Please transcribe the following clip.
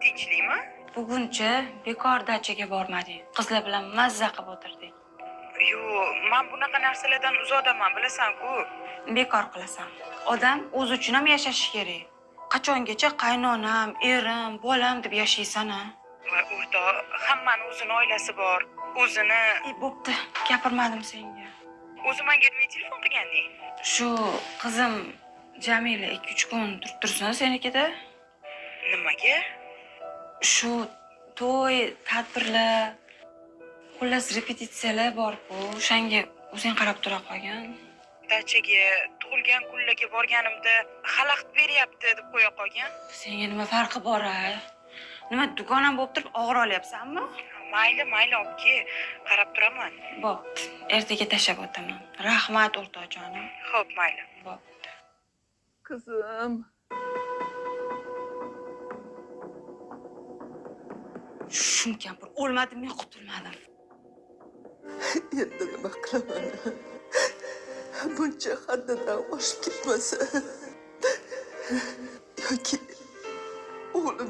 Tinchlikmi? Buguncha bekor dachaga bormadik. Qizlar bilan mazza qilib o'tirdik. Men bunaqa narsalardan uzoqdaman, bilasan-ku. Bekor qilasan. Odam o'zi uchun ham yashashi kerak. Qachongacha qaynonam, erim, bolam deb yashaysan-a? Va o'rtoq, hammani o'zini oilasi bor. O'zini... Bo'pti, gapirmadim senga. O'zi menga nima telefon qilganding? Shu qizim Jamila 2-3 kun turib tursin senikida. Nimaga? Shu to'y, tadbirlar, xullas repetitsiyalar bor-ku, o'shanga o'zing qarab tura qolgin. Dachaga tug'ilgan kunlarga borganimda xalaqit beryapti deb qo'ya qolgan. Senga nima farqi bor-a? Nima dugonam bo'lib turib og'ir olyapsanmi? Mayli, olib kel, qarab turaman. Bo'pti, ertaga tashlab o'taman. Rahmat o'rtoqjonim. Xo'p, mayli. Bo'pti. Qizim. Shum kampir o'lmadim, men qutulmadim. Endi nima qilaman? Buncha haddidan oshib ketmasa yoki o'g'lim